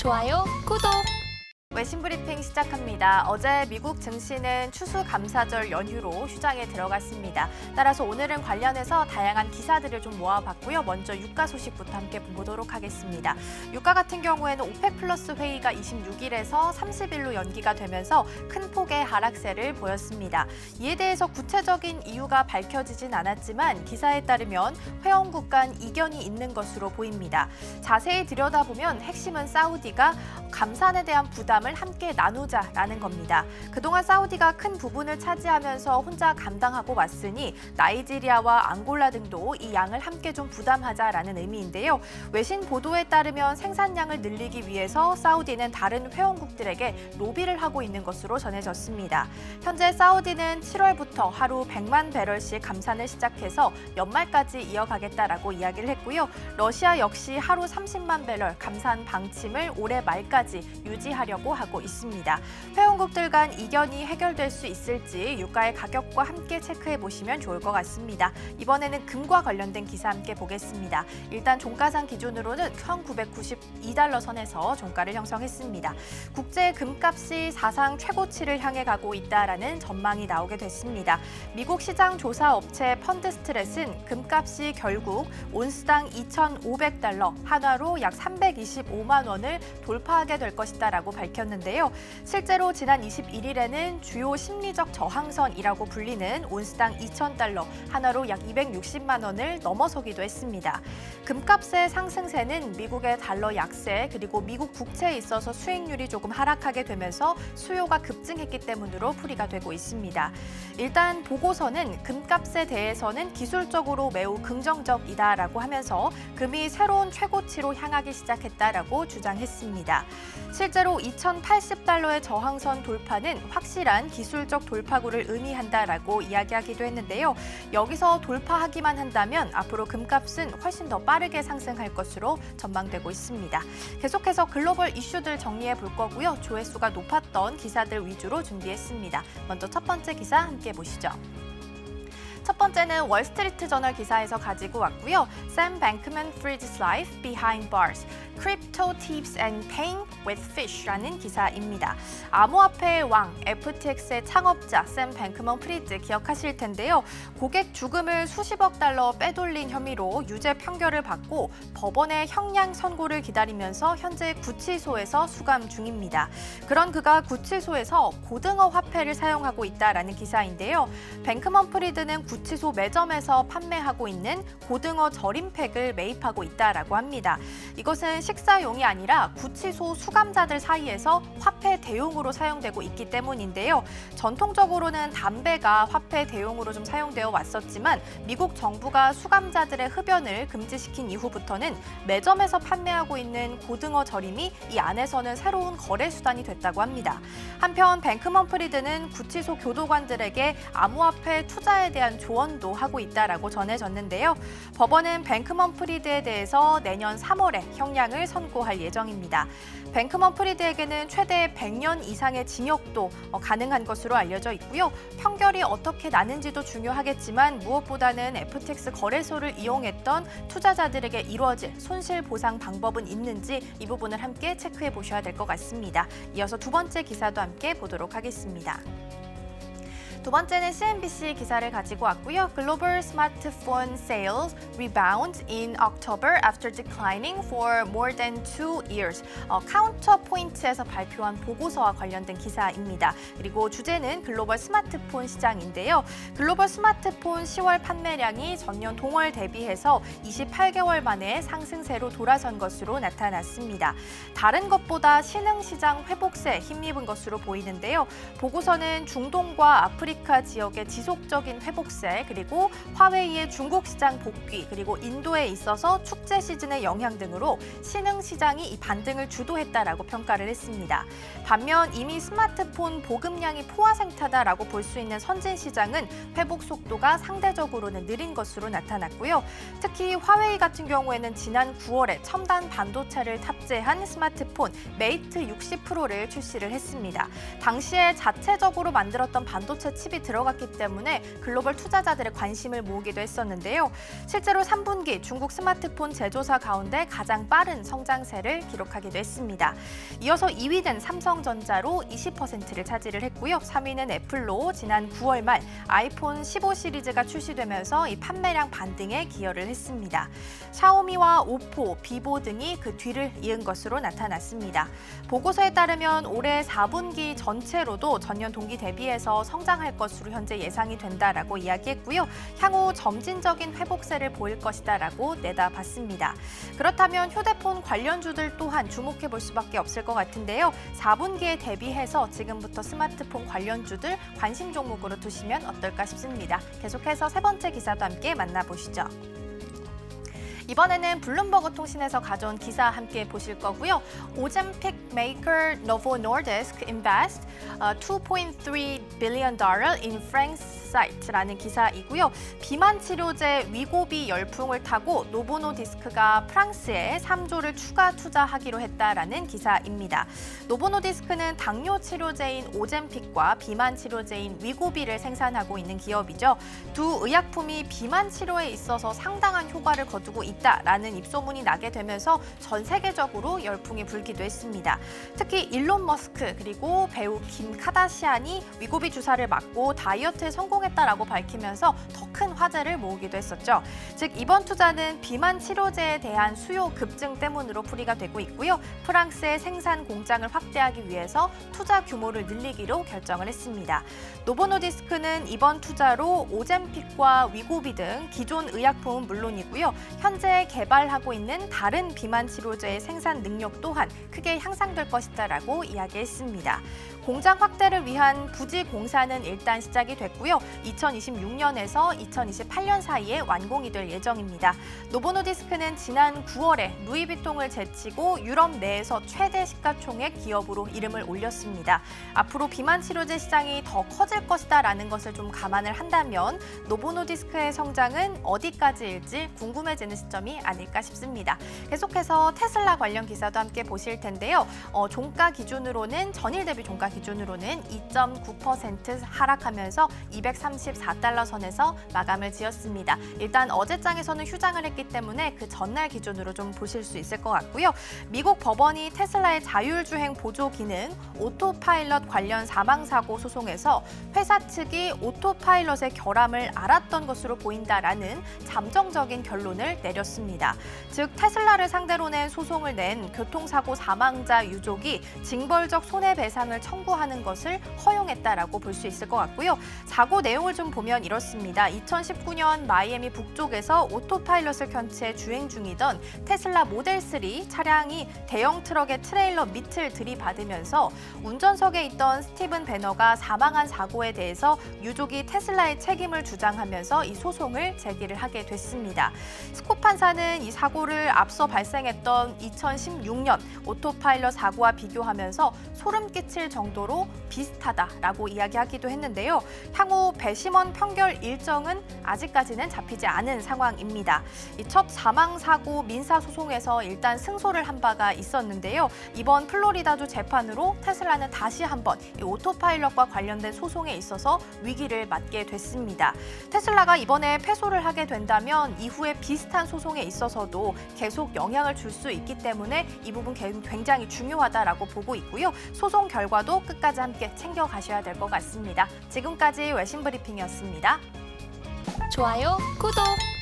좋아요, 구독! 외신 브리핑 시작합니다. 어제 미국 증시는 추수감사절 연휴로 휴장에 들어갔습니다. 따라서 오늘은 관련해서 다양한 기사들을 좀 모아봤고요. 먼저 유가 소식부터 함께 보도록 하겠습니다. 유가 같은 경우에는 오펙 플러스 회의가 26일에서 30일로 연기가 되면서 큰 폭의 하락세를 보였습니다. 이에 대해서 구체적인 이유가 밝혀지진 않았지만 기사에 따르면 회원국 간 이견이 있는 것으로 보입니다. 자세히 들여다보면 핵심은 사우디가 감산에 대한 부담을 함께 나누자라는 겁니다. 그동안 사우디가 큰 부분을 차지하면서 혼자 감당하고 왔으니 나이지리아와 앙골라 등도 이 양을 함께 좀 부담하자라는 의미인데요. 외신 보도에 따르면 생산량을 늘리기 위해서 사우디는 다른 회원국들에게 로비를 하고 있는 것으로 전해졌습니다. 현재 사우디는 7월부터 하루 100만 배럴씩 감산을 시작해서 연말까지 이어가겠다라고 이야기를 했고요. 러시아 역시 하루 30만 배럴 감산 방침을 올해 말까지 유지하려고 하고 있습니다. 회원국들 간 이견이 해결될 수 있을지 유가의 가격과 함께 체크해 보시면 좋을 것 같습니다. 이번에는 금과 관련된 기사 함께 보겠습니다. 일단 종가상 기준으로는 1992달러 선에서 종가를 형성했습니다. 국제 금값이 사상 최고치를 향해 가고 있다라는 전망이 나오게 됐습니다. 미국 시장 조사 업체 펀드스트렛은 금값이 결국 온스당 2,500달러, 한화로 약 325만 원을 돌파하게 될 것이다라고 밝혔는데요. 실제로 지난 21일에는 주요 심리적 저항선이라고 불리는 온스당 2,000달러, 한화로 약 260만 원을 넘어서기도 했습니다. 금값의 상승세는 미국의 달러 약세 그리고 미국 국채에 있어서 수익률이 조금 하락하게 되면서 수요가 급증했기 때문으로 풀이가 되고 있습니다. 일단 보고서는 금값에 대해서는 기술적으로 매우 긍정적이다라고 하면서 금이 새로운 최고치로 향하기 시작했다라고 주장했습니다. 실제로 2,080달러의 저항선 돌파는 확실한 기술적 돌파구를 의미한다라고 이야기하기도 했는데요. 여기서 돌파하기만 한다면 앞으로 금값은 훨씬 더 빠르게 상승할 것으로 전망되고 있습니다. 계속해서 글로벌 이슈들 정리해 볼 거고요. 조회수가 높았던 기사들 위주로 준비했습니다. 먼저 첫 번째 기사 함께 보시죠. 첫 번째는 월스트리트 저널 기사에서 가지고 왔고요. Sam Bankman-Fried's Life Behind Bars, Crypto Tips and Paying with Fish라는 기사입니다. 암호화폐의 왕, FTX의 창업자 샘 뱅크먼 프리드 기억하실 텐데요. 고객 주금을 수십억 달러 빼돌린 혐의로 유죄 판결을 받고 법원의 형량 선고를 기다리면서 현재 구치소에서 수감 중입니다. 그런 그가 구치소에서 고등어 화폐를 사용하고 있다라는 기사인데요. 뱅크먼 프리드는 구치소 매점에서 판매하고 있는 고등어 절임팩을 매입하고 있다라고 합니다. 이것은 식사용이 아니라 구치소 수감자들 사이에서 화폐 대용으로 사용되고 있기 때문인데요. 전통적으로는 담배가 화폐 대용으로 좀 사용되어 왔었지만 미국 정부가 수감자들의 흡연을 금지시킨 이후부터는 매점에서 판매하고 있는 고등어 절임이 이 안에서는 새로운 거래 수단이 됐다고 합니다. 한편 뱅크먼 프리드는 구치소 교도관들에게 암호화폐 투자에 대한 조언도 하고 있다라고 전해졌는데요. 법원은 뱅크먼 프리드에 대해서 내년 3월에 형량을 선고할 예정입니다. 뱅크먼 프리드에게는 최대 100년 이상의 징역도 가능한 것으로 알려져 있고요. 판결이 어떻게 나는지도 중요하겠지만 무엇보다는 FTX 거래소를 이용했던 투자자들에게 이루어질 손실 보상 방법은 있는지 이 부분을 함께 체크해 보셔야 될 것 같습니다. 이어서 두 번째 기사도 함께 보도록 하겠습니다. 두 번째는 CNBC 기사를 가지고 왔고요. Global smartphone sales rebound in October after declining for more than 2 years. 카운터포인트에서 발표한 보고서와 관련된 기사입니다. 그리고 주제는 글로벌 스마트폰 시장인데요. 글로벌 스마트폰 10월 판매량이 전년 동월 대비해서 28개월 만에 상승세로 돌아선 것으로 나타났습니다. 다른 것보다 신흥시장 회복세에 힘입은 것으로 보이는데요. 보고서는 중동과 아프리카 지역의 지속적인 회복세, 그리고 화웨이의 중국 시장 복귀, 그리고 인도에 있어서 축제 시즌의 영향 등으로 신흥 시장이 이 반등을 주도했다라고 평가를 했습니다. 반면 이미 스마트폰 보급량이 포화생타다라고 볼 수 있는 선진 시장은 회복 속도가 상대적으로는 느린 것으로 나타났고요. 특히 화웨이 같은 경우에는 지난 9월에 첨단 반도체를 탑재한 스마트폰 메이트 60 프로를 출시를 했습니다. 당시에 자체적으로 만들었던 반도체 칩이 들어갔기 때문에 글로벌 투자자들의 관심을 모으기도 했었는데요. 실제로 3분기 중국 스마트폰 제조사 가운데 가장 빠른 성장세를 기록하기도 했습니다. 이어서 2위 된 삼성전자로 20%를 차지를 했고요. 3위는 애플로 지난 9월 말 아이폰 15 시리즈가 출시되면서 이 판매량 반등에 기여를 했습니다. 샤오미와 오포, 비보 등이 그 뒤를 이은 것으로 나타났습니다. 보고서에 따르면 올해 4분기 전체로도 전년 동기 대비해서 성장할 것으로 현재 예상이 된다라고 이야기했고요. 향후 점진적인 회복세를 보일 것이다라고 내다봤습니다. 그렇다면 휴대폰 관련주들 또한 주목해 볼 수밖에 없을 것 같은데요. 4분기에 대비해서 지금부터 스마트폰 관련주들 관심 종목으로 두시면 어떨까 싶습니다. 계속해서 세 번째 기사도 함께 만나보시죠. 이번에는 블룸버그 통신에서 가져온 기사 함께 보실 거고요. Ozempic maker Novo Nordisk invest $2.3 billion in Franksight라는 기사이고요. 비만 치료제 위고비 열풍을 타고 노보노디스크가 프랑스에 3조를 추가 투자하기로 했다라는 기사입니다. 노보노디스크는 당뇨 치료제인 오젬픽과 비만 치료제인 위고비를 생산하고 있는 기업이죠. 두 의약품이 비만 치료에 있어서 상당한 효과를 거두고 있다라는 입소문이 나게 되면서 전 세계적으로 열풍이 불기도 했습니다. 특히 일론 머스크 그리고 배우 김 카다시안이 위고비 주사를 맞고 다이어트에 성공했다라고 밝히면서 더 큰 화제를 모으기도 했었죠. 즉 이번 투자는 비만 치료제에 대한 수요 급증 때문으로 풀이가 되고 있고요. 프랑스의 생산 공장을 확대하기 위해서 투자 규모를 늘리기로 결정을 했습니다. 노보노디스크는 이번 투자로 오젬픽과 위고비 등 기존 의약품은 물론이고요. 현재 개발하고 있는 다른 비만 치료제의 생산 능력 또한 크게 향상될 것이다라고 이야기했습니다. 공장 확대를 위한 부지 공사는 일단 시작이 됐고요. 2026년에서 2028년 사이에 완공이 될 예정입니다. 노보노디스크는 지난 9월에 루이비통을 제치고 유럽 내에서 최대 시가총액 기업으로 이름을 올렸습니다. 앞으로 비만 치료제 시장이 더 커질 것이다라는 것을 좀 감안을 한다면 노보노디스크의 성장은 어디까지일지 궁금해지는 시점이 아닐까 싶습니다. 계속해서 테슬라 관련 기사도 함께 보실 텐데요. 종가 기준으로는 전일 대비 종가 기준으로는 2.9% 하락하면서 234달러 선에서 마감을 지었습니다. 일단 어제장에서는 휴장을 했기 때문에 그 전날 기준으로 좀 보실 수 있을 것 같고요. 미국 법원이 테슬라의 자율주행 보조 기능 오토파일럿 관련 사망사고 소송에서 회사 측이 오토파일럿의 결함을 알았던 것으로 보인다라는 잠정적인 결론을 내렸습니다. 즉 테슬라를 상대로 낸 소송을 낸 교통사고 사망자 유족이 징벌적 손해배상을 청구하는 것을 허용했다라고 볼 수 있을 것 같고요. 사고 내용을 좀 보면 이렇습니다. 2019년 마이애미 북쪽에서 오토파일럿을 켠 채 주행 중이던 테슬라 모델 3 차량이 대형 트럭의 트레일러 밑을 들이받으면서 운전석에 있던 스티븐 배너가 사망한 사고에 대해서 유족이 테슬라의 책임을 주장하면서 이 소송을 제기를 하게 됐습니다. 스콧 판사는 이 사고를 앞서 발생했던 2016년 오토파일럿 사고와 비교하면서 소름 끼칠 정도로 비슷하다라고 이야기하기도 했는데요. 향후 배심원 판결 일정은 아직까지는 잡히지 않은 상황입니다. 이 첫 사망사고 민사소송에서 일단 승소를 한 바가 있었는데요. 이번 플로리다주 재판으로 테슬라는 다시 한번 이 오토파일럿과 관련된 소송에 있어서 위기를 맞게 됐습니다. 테슬라가 이번에 패소를 하게 된다면 이후에 비슷한 소송에 있어서도 계속 영향을 줄 수 있기 때문에 이 부분 굉장히 중요하다라고 보고 있고요. 소송 결과도 끝까지 함께 챙겨가셔야 될 것 같습니다. 지금까지 외신브리핑이었습니다. 좋아요, 구독!